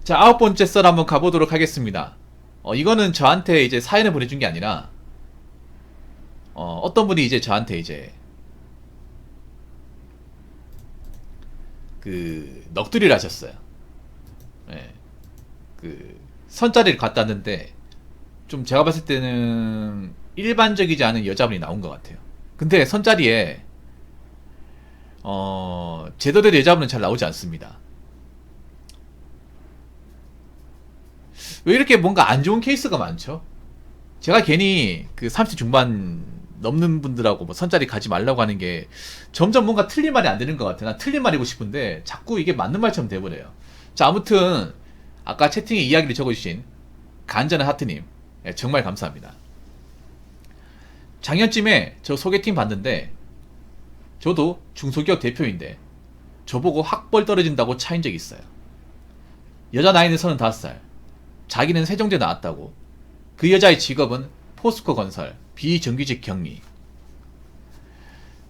자, 9번째 썰 한번 가보도록 하겠습니다. 이거는 저한테 이제 사연을 보내준 게 아니라, 어떤 분이 이제 저한테 이제, 넋두리를 하셨어요. 예. 선자리를 갖다 놨는데, 좀 제가 봤을 때는 일반적이지 않은 여자분이 나온 것 같아요. 근데 선자리에, 제대로 된 여자분은 잘 나오지 않습니다. 왜 이렇게 뭔가 안 좋은 케이스가 많죠? 제가 괜히 30 중반 넘는 분들하고 뭐 선자리 가지 말라고 하는 게 점점 뭔가 틀린 말이 안 되는 것 같아. 난 틀린 말이고 싶은데 자꾸 이게 맞는 말처럼 돼버려요. 자, 아무튼 아까 채팅에 이야기를 적어주신 간전한 하트님, 예, 정말 감사합니다. 작년쯤에 저 소개팅 봤는데 저도 중소기업 대표인데 저보고 학벌 떨어진다고 차인 적이 있어요. 여자 나이는 35살, 자기는 세종대 나왔다고. 그 여자의 직업은 포스코 건설 비정규직 격리.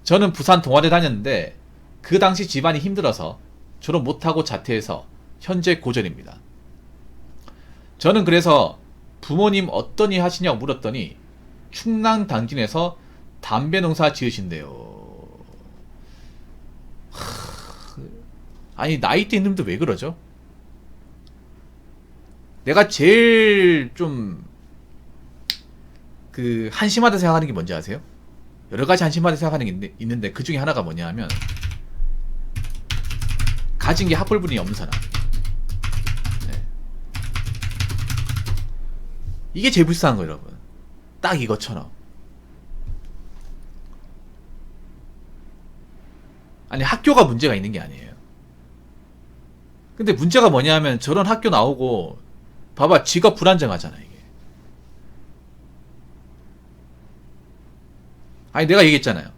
저는 부산 동아대 다녔는데 그 당시 집안이 힘들어서 졸업 못하고 자퇴해서 현재 고졸입니다. 저는 그래서 부모님 어떤 일 하시냐고 물었더니 충남 당진에서 담배 농사 지으신대요. 아니, 나이대 있는 분들 왜 그러죠? 내가 제일 좀 한심하다 생각하는 게 뭔지 아세요? 여러 가지 한심하다 생각하는 게 있는데 그 중에 하나가 뭐냐 하면 가진 게 학벌분이 없는 사람. 네. 이게 제일 불쌍한 거예요, 여러분. 딱 이것처럼. 아니, 학교가 문제가 있는 게 아니에요. 근데 문제가 뭐냐 하면 저런 학교 나오고 봐봐, 직업 불안정하잖아 이게. 아니, 내가 얘기했잖아요.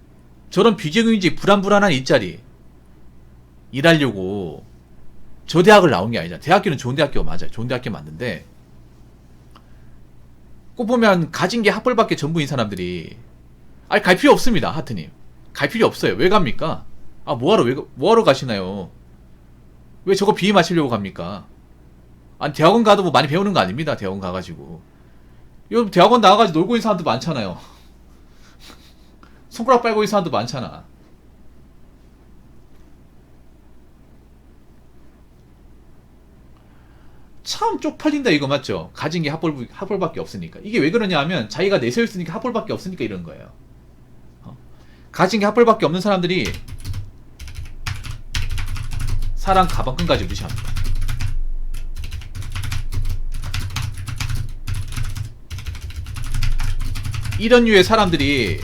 저런 비정규직 불안한 일자리 일하려고 저 대학을 나온 게 아니잖아. 대학교는 좋은 대학교가 맞아요. 좋은 대학교 맞는데 꼭 보면 가진 게 학벌밖에 전부인 사람들이, 아니, 갈 필요 없습니다. 하트님, 갈 필요 없어요. 왜 갑니까? 아, 뭐하러 가시나요? 왜 저거 비위 마시려고 갑니까? 아니, 대학원 가도 뭐 많이 배우는 거 아닙니다. 대학원 가가지고. 요 대학원 나와가지고 놀고 있는 사람도 많잖아요. 손가락 빨고 있는 사람도 많잖아. 참 쪽팔린다 이거 맞죠? 가진 게 학벌밖에 없으니까. 이게 왜 그러냐 하면 자기가 내세울 수 있는 게 학벌밖에 없으니까 이런 거예요. 가진 게 학벌밖에 없는 사람들이 사람 가방끈까지 무시합니다. 이런 류의 사람들이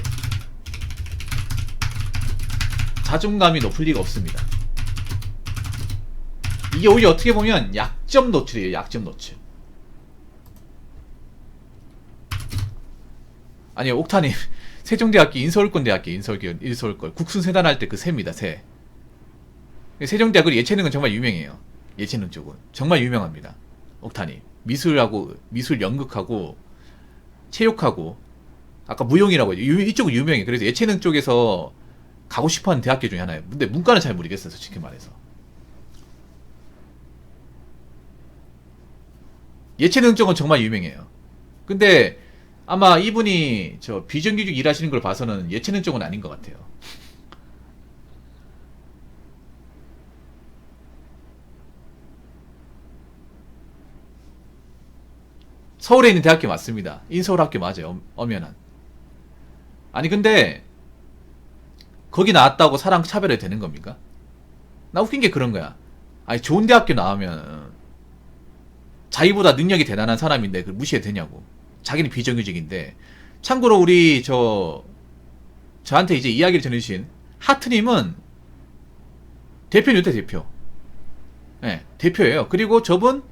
자존감이 높을 리가 없습니다. 이게 오히려 어떻게 보면 약점 노출이에요. 약점 노출. 아니, 옥타님, 세종대학교 인서울권대학교 인서울권 국순세단 할 때 그 새입니다. 새. 세종대학 그리고 예체능은 정말 유명해요. 예체능 쪽은 정말 유명합니다. 옥타님, 미술 연극하고 체육하고 아까 무용이라고 했죠. 이쪽은 유명해. 그래서 예체능 쪽에서 가고 싶어하는 대학교 중에 하나예요. 근데 문과는 잘 모르겠어요, 솔직히 말해서. 예체능 쪽은 정말 유명해요. 근데 아마 이분이 저 비정규직 일하시는 걸 봐서는 예체능 쪽은 아닌 것 같아요. 서울에 있는 대학교 맞습니다. 인서울학교 맞아요. 엄연한. 아니, 근데 거기 나왔다고 사람 차별이 되는 겁니까? 나 웃긴 게 그런 거야. 아니, 좋은 대학교 나오면 자기보다 능력이 대단한 사람인데 그걸 무시해도 되냐고. 자기는 비정규직인데. 참고로 우리 저한테 이제 이야기를 전해주신 하트님은 대표입니다. 대표. 네, 대표예요. 그리고 저분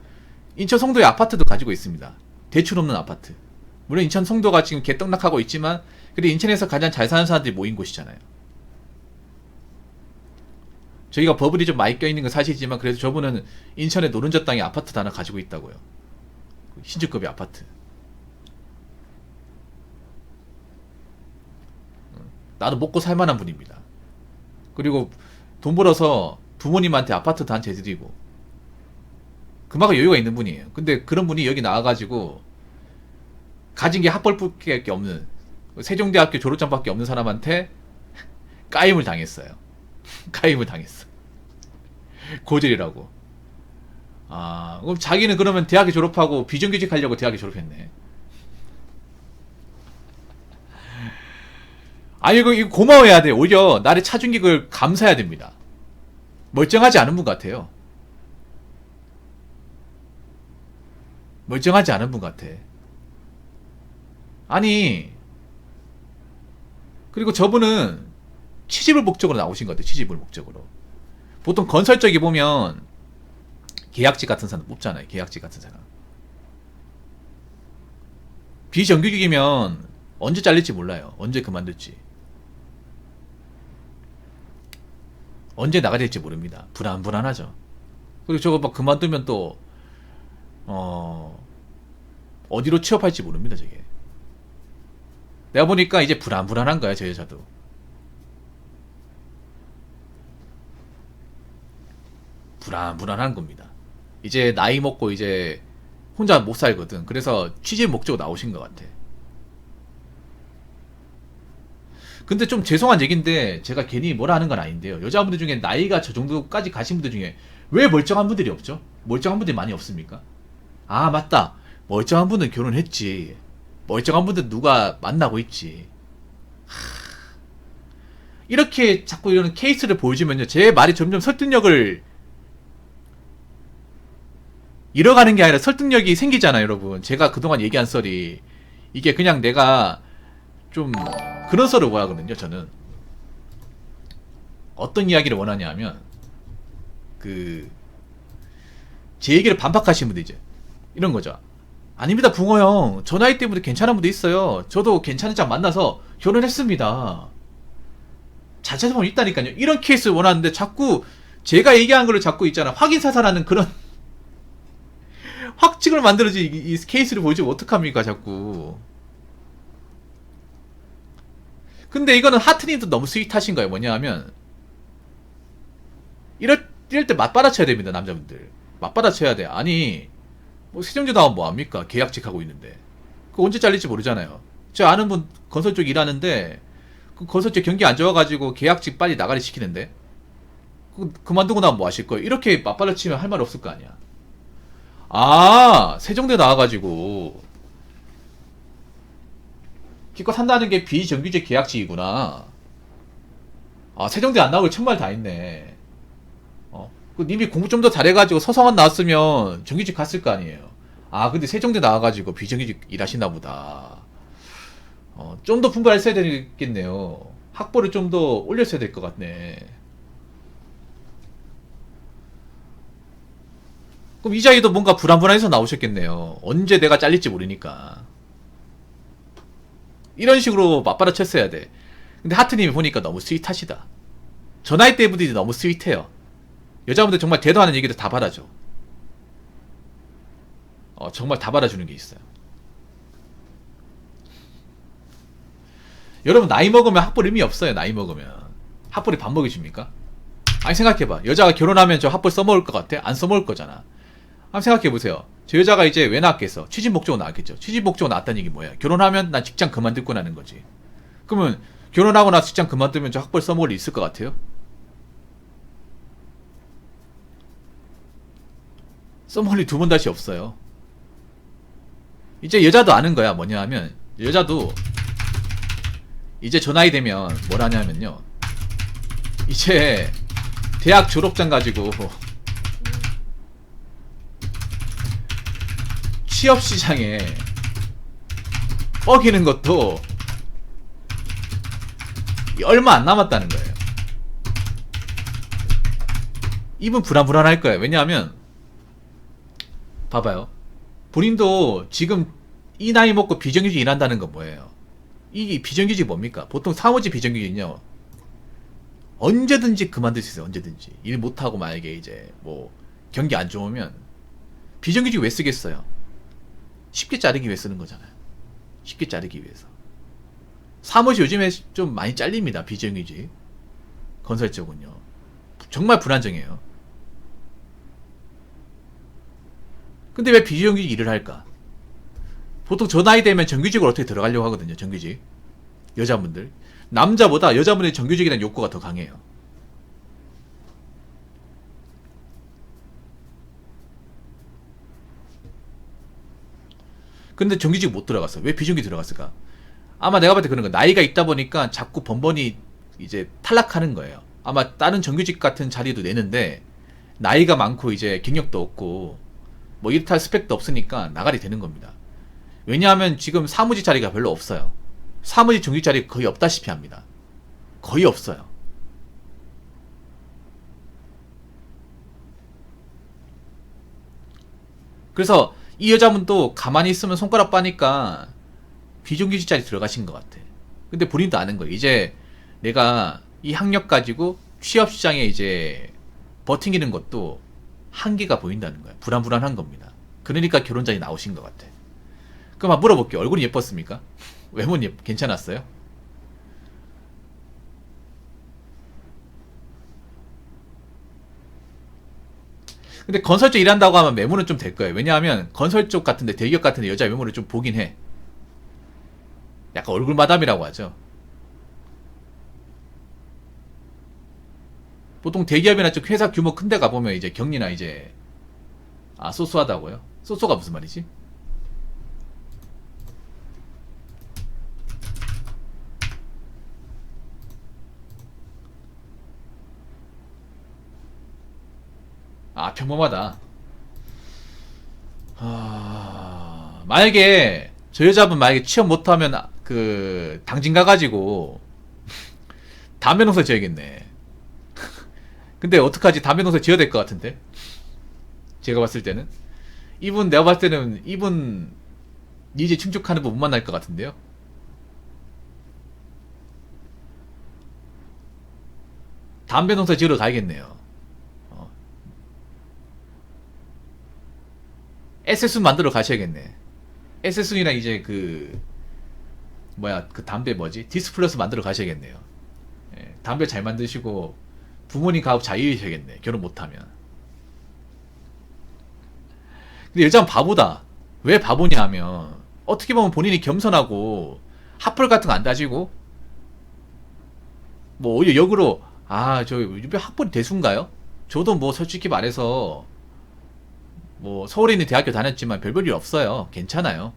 인천 송도에 아파트도 가지고 있습니다. 대출 없는 아파트. 물론 인천 송도가 지금 개떡락하고 있지만 그래도 인천에서 가장 잘 사는 사람들이 모인 곳이잖아요. 저희가 버블이 좀 많이 껴있는 건 사실이지만 그래도 저분은 인천의 노른자 땅에 아파트 하나 가지고 있다고요. 신주급의 아파트. 나도 먹고 살만한 분입니다. 그리고 돈 벌어서 부모님한테 아파트도 한 채 드리고 그만큼 여유가 있는 분이에요. 근데 그런 분이 여기 나와가지고 가진 게 학벌밖에 없는, 세종대학교 졸업장밖에 없는 사람한테 까임을 당했어요. 까임을 당했어. 고졸이라고. 아, 그럼 자기는 그러면 대학에 졸업하고 비정규직 하려고 대학에 졸업했네. 아니, 이거 고마워해야 돼. 오히려 나를 차준 게 그걸 감사해야 됩니다. 멀쩡하지 않은 분 같아요. 멀쩡하지 않은 분 같아. 아니, 그리고 저분은 취직을 목적으로 나오신 것 같아요. 취직을 목적으로. 보통 건설 쪽에 보면 계약직 같은 사람 뽑잖아요. 계약직 같은 사람. 비정규직이면 언제 잘릴지 몰라요. 언제 그만둘지. 언제 나가야 될지 모릅니다. 불안하죠. 그리고 저거 막 그만두면 또 어디로 취업할지 모릅니다. 저게. 내가 보니까 이제 불안한 거야. 저 여자도. 불안한 겁니다. 이제 나이 먹고 이제 혼자 못 살거든. 그래서 취직 목적으로 나오신 것 같아. 근데 좀 죄송한 얘기인데 제가 괜히 뭐라 하는 건 아닌데요. 여자분들 중에 나이가 저 정도까지 가신 분들 중에 왜 멀쩡한 분들이 없죠? 멀쩡한 분들이 많이 없습니까? 아, 맞다. 멀쩡한 분은 결혼했지. 멀쩡한 분들 누가 만나고 있지. 이렇게 자꾸 이런 케이스를 보여주면요, 제 말이 점점 설득력을 잃어가는 게 아니라 설득력이 생기잖아요, 여러분. 제가 그동안 얘기한 썰이 이게 그냥 내가 좀 그런 썰을 원하거든요. 저는 어떤 이야기를 원하냐 하면 제 얘기를 반박하시는 분들 이제 이런 거죠. 아닙니다, 붕어 형. 저 나이 때문에 괜찮은 분도 있어요. 저도 괜찮은 짝 만나서 결혼했습니다. 잘 찾아보면 있다니까요. 이런 케이스를 원하는데 자꾸 제가 얘기한 거를 자꾸 있잖아, 확인 사살하는 그런 확증을 만들어지 이 케이스를 보여주면 어떡합니까, 자꾸. 근데 이거는 하트님도 너무 스윗하신 거예요. 뭐냐 하면 이럴 때 맞받아쳐야 됩니다. 남자분들 맞받아쳐야 돼. 아니, 뭐 세정제 나오면 뭐합니까? 계약직 하고 있는데 그거 언제 잘릴지 모르잖아요. 저 아는 분 건설 쪽 일하는데 그 건설 쪽 경기 안 좋아가지고 계약직 빨리 나가리 시키는데 그만두고 나면 뭐 하실 거예요? 이렇게 맞받아치면 할 말 없을 거 아니야. 아, 세종대 나와가지고 기껏 한다는 게 비정규직 계약직이구나. 아, 세종대 안 나오고 정말 다 했네. 님이 공부 좀 더 잘해가지고 서성한 나왔으면 정규직 갔을 거 아니에요. 아, 근데 세종대 나와가지고 비정규직 일하시나 보다. 좀 더 분발했어야 되겠네요. 학벌을 좀 더 올렸어야 될 것 같네. 그럼 이자이도 뭔가 불안해서 나오셨겠네요. 언제 내가 잘릴지 모르니까. 이런 식으로 맞받아쳤어야 돼. 근데 하트님이 보니까 너무 스윗하시다. 저 나이 때 분들이 너무 스윗해요. 여자분들 정말 대도하는 얘기도 다 받아줘. 정말 다 받아주는 게 있어요. 여러분, 나이 먹으면 학벌 의미 없어요. 나이 먹으면 학벌이 밥 먹여줍니까? 아니, 생각해봐. 여자가 결혼하면 저 학벌 써먹을 것 같아? 안 써먹을 거잖아. 한번 생각해보세요. 저 여자가 이제 왜 나왔겠어? 취직 목적으로 나왔겠죠. 취직 목적으로 나왔다는 얘기 뭐야? 결혼하면 난 직장 그만둘 거라는 거지. 그러면 결혼하고 나서 직장 그만두면 저 학벌 써먹을 일 있을 것 같아요? 써먹을 일 두 번 다시 없어요. 이제 여자도 아는 거야. 뭐냐 하면 여자도 이제 저 나이 되면 뭘 하냐면요, 이제 대학 졸업장 가지고 취업시장에 뻐기는 것도 얼마 안 남았다는 거예요. 이분 불안할 거예요. 왜냐하면 봐봐요. 본인도 지금 이 나이 먹고 비정규직 일한다는 건 뭐예요? 이 비정규직 뭡니까? 보통 사무직 비정규직은요, 언제든지 그만둘 수 있어요. 언제든지 일 못하고 만약에 이제 뭐 경기 안 좋으면 비정규직 왜 쓰겠어요? 쉽게 자르기 위해 쓰는 거잖아요. 쉽게 자르기 위해서. 사무실 요즘에 좀 많이 잘립니다. 비정규직 건설 쪽은요 정말 불안정해요. 근데 왜 비정규직 일을 할까? 보통 저 나이 되면 정규직으로 어떻게 들어가려고 하거든요. 정규직. 여자분들. 남자보다 여자분의 정규직이라는 욕구가 더 강해요. 근데 정규직 못 들어갔어. 왜 비정규직 들어갔을까? 아마 내가 볼 때 그런 거. 나이가 있다 보니까 자꾸 번번이 이제 탈락하는 거예요. 아마 다른 정규직 같은 자리도 내는데 나이가 많고 이제 경력도 없고 뭐 이렇다 할 스펙도 없으니까 나가리 되는 겁니다. 왜냐하면 지금 사무직 자리가 별로 없어요. 사무직 정규직 자리 거의 없다시피 합니다. 거의 없어요. 그래서 이 여자분도 가만히 있으면 손가락 빠니까 비정규직 자리 들어가신 것 같아. 근데 본인도 아는 거예요. 이제 내가 이 학력 가지고 취업 시장에 이제 버티는 것도 한계가 보인다는 거야. 불안불안한 겁니다. 그러니까 결혼자리 나오신 것 같아. 그럼 한번 물어볼게요. 얼굴이 예뻤습니까? 외모는 괜찮았어요? 근데 건설 쪽 일한다고 하면 외모는 좀 될 거예요. 왜냐하면 건설 쪽 같은데 대기업 같은데 여자 외모를 좀 보긴 해. 약간 얼굴 마담이라고 하죠. 보통 대기업이나 쪽 회사 규모 큰 데 가보면 이제 격리나 이제 소소하다고요? 소소가 무슨 말이지? 평범하다. 만약에 저 여자분 만약에 취업 못하면 그 당진 가가지고 담배 농사 지어야겠네. 근데 어떡하지? 담배 농사 지어야 될 것 같은데 제가 봤을 때는 내가 봤을 때는 이분 이제 충족하는 분 못 만날 것 같은데요. 담배 농사 지으러 가야겠네요. SS순 만들어 가셔야겠네. SS순이랑 이제 그 담배 뭐지? 디스플러스 만들어 가셔야겠네요. 담배 잘 만드시고 부모님 가업 자유이셔야겠네. 결혼 못하면. 근데 여자는 바보다. 왜 바보냐 하면 어떻게 보면 본인이 겸손하고 핫플 같은 거 안 따지고 뭐 오히려 역으로 저 유배 학벌이 대수인가요? 저도 뭐 솔직히 말해서 뭐 서울에 있는 대학교 다녔지만 별 볼 일 없어요. 괜찮아요.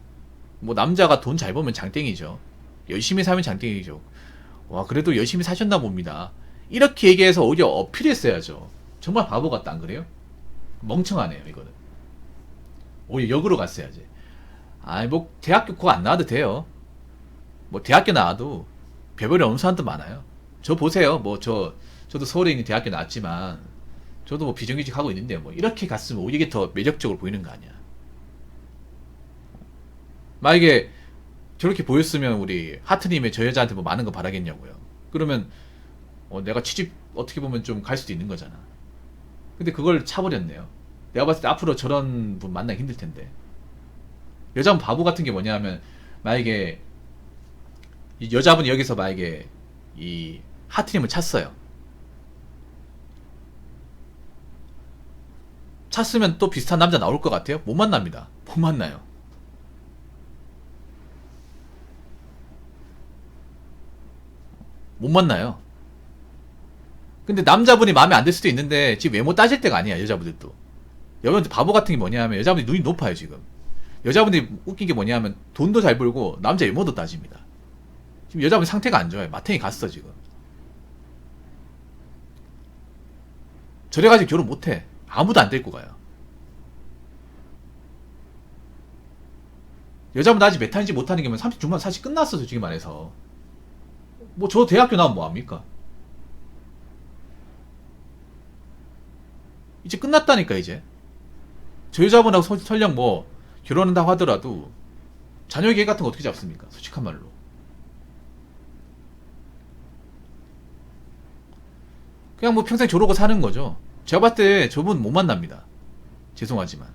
뭐 남자가 돈 잘 벌면 장땡이죠. 열심히 살면 장땡이죠. 와 그래도 열심히 사셨나 봅니다. 이렇게 얘기해서 오히려 어필했어야죠. 정말 바보 같다 안 그래요? 멍청하네요 이거는. 오히려 역으로 갔어야지. 뭐 대학교 그거 안 나와도 돼요. 뭐 대학교 나와도 별볼일 없는 사람도 많아요. 저 보세요. 뭐 저도 서울에 있는 대학교 나왔지만 저도 뭐 비정규직 하고 있는데 뭐 이렇게 갔으면 오히려 이게 더 매력적으로 보이는 거 아니야. 만약에 저렇게 보였으면 우리 하트님의 저 여자한테 뭐 많은 거 바라겠냐고요. 그러면 내가 취직 어떻게 보면 좀 갈 수도 있는 거잖아. 근데 그걸 차버렸네요. 내가 봤을 때 앞으로 저런 분 만나기 힘들 텐데. 여자분 바보 같은 게 뭐냐 하면 만약에 이 여자분이 여기서 만약에 이 하트님을 찼어요. 찼으면 또 비슷한 남자 나올 것 같아요? 못 만납니다. 못 만나요. 못 만나요. 근데 남자분이 마음에 안 들 수도 있는데 지금 외모 따질 때가 아니야. 여자분들도. 여자분들 바보 같은 게 뭐냐 하면 여자분들이 눈이 높아요 지금. 여자분들이 웃긴 게 뭐냐 하면 돈도 잘 벌고 남자 외모도 따집니다. 지금 여자분 상태가 안 좋아요. 마탱이 갔어 지금. 저래가지고 결혼 못해. 아무도 안 데리고 가요. 여자분 아직 몇 타는지 못하는 게 30 중반 사실 끝났어 솔직히 말해서. 뭐 저 대학교 나오면 뭐합니까? 이제 끝났다니까 이제. 저 여자분하고 설령 뭐 결혼한다고 하더라도 자녀 계획 같은 거 어떻게 잡습니까? 솔직한 말로. 그냥 뭐 평생 저러고 사는 거죠. 제가 봤을 때 저분 못 만납니다. 죄송하지만.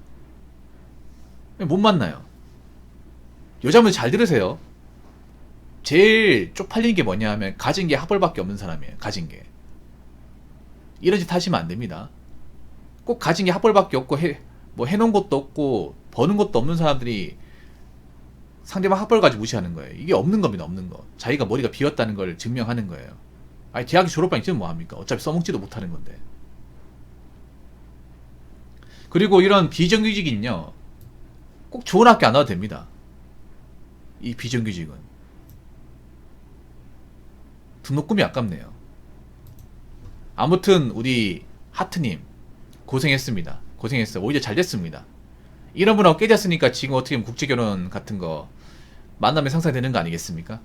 못 만나요. 여자분 잘 들으세요. 제일 쪽팔리는 게 뭐냐 하면 가진 게 학벌밖에 없는 사람이에요. 가진 게. 이런 짓 하시면 안 됩니다. 꼭 가진 게 학벌밖에 없고 뭐 해놓은 것도 없고 버는 것도 없는 사람들이 상대방 학벌 가지고 무시하는 거예요. 이게 없는 겁니다. 없는 거. 자기가 머리가 비었다는 걸 증명하는 거예요. 아니 대학에 졸업반 있으면 뭐합니까? 어차피 써먹지도 못하는 건데. 그리고 이런 비정규직은요 꼭 좋은 학교 안 와도 됩니다. 이 비정규직은 등록금이 아깝네요. 아무튼 우리 하트님 고생했습니다. 고생했어요. 오히려 잘 됐습니다. 이런 분하고 깨졌으니까 지금 어떻게 보면 국제결혼 같은 거 만나면 상상되는 거 아니겠습니까?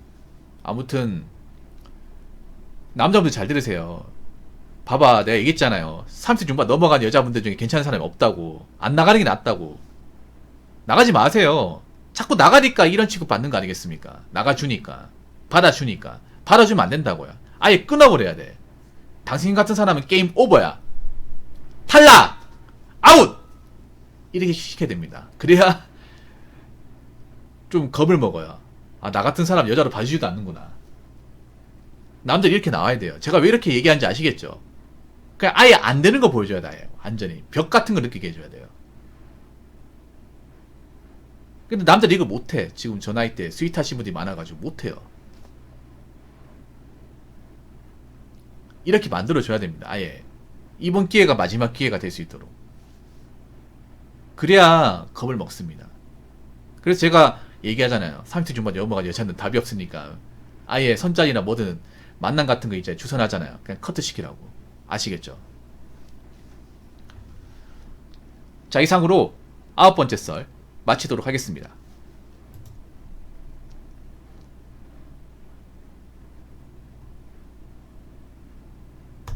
아무튼 남자분들 잘 들으세요. 봐봐, 내가 얘기했잖아요. 30 중반 넘어간 여자분들 중에 괜찮은 사람이 없다고. 안 나가는 게 낫다고. 나가지 마세요. 자꾸 나가니까 이런 취급 받는 거 아니겠습니까? 나가주니까. 받아주니까. 받아주면 안 된다고요. 아예 끊어버려야 돼. 당신 같은 사람은 게임 오버야. 탈락! 아웃! 이렇게 시켜야 됩니다. 그래야 좀 겁을 먹어요. 아, 나 같은 사람 여자로 봐주지도 않는구나. 남자들이 이렇게 나와야 돼요. 제가 왜 이렇게 얘기하는지 아시겠죠? 그냥 아예 안 되는 거 보여줘야 돼요. 완전히. 벽 같은 거 느끼게 해줘야 돼요. 근데 남자들이 이거 못해. 지금 저 나이 때 스윗하신 분들이 많아가지고 못해요. 이렇게 만들어줘야 됩니다. 아예. 이번 기회가 마지막 기회가 될 수 있도록. 그래야 겁을 먹습니다. 그래서 제가 얘기하잖아요. 30 중반 넘어간 여자는 답이 없으니까 아예 선짠이나 뭐든 만남 같은 거 이제 주선하잖아요. 그냥 커트 시키라고. 아시겠죠? 자, 이상으로 9번째 썰 마치도록 하겠습니다.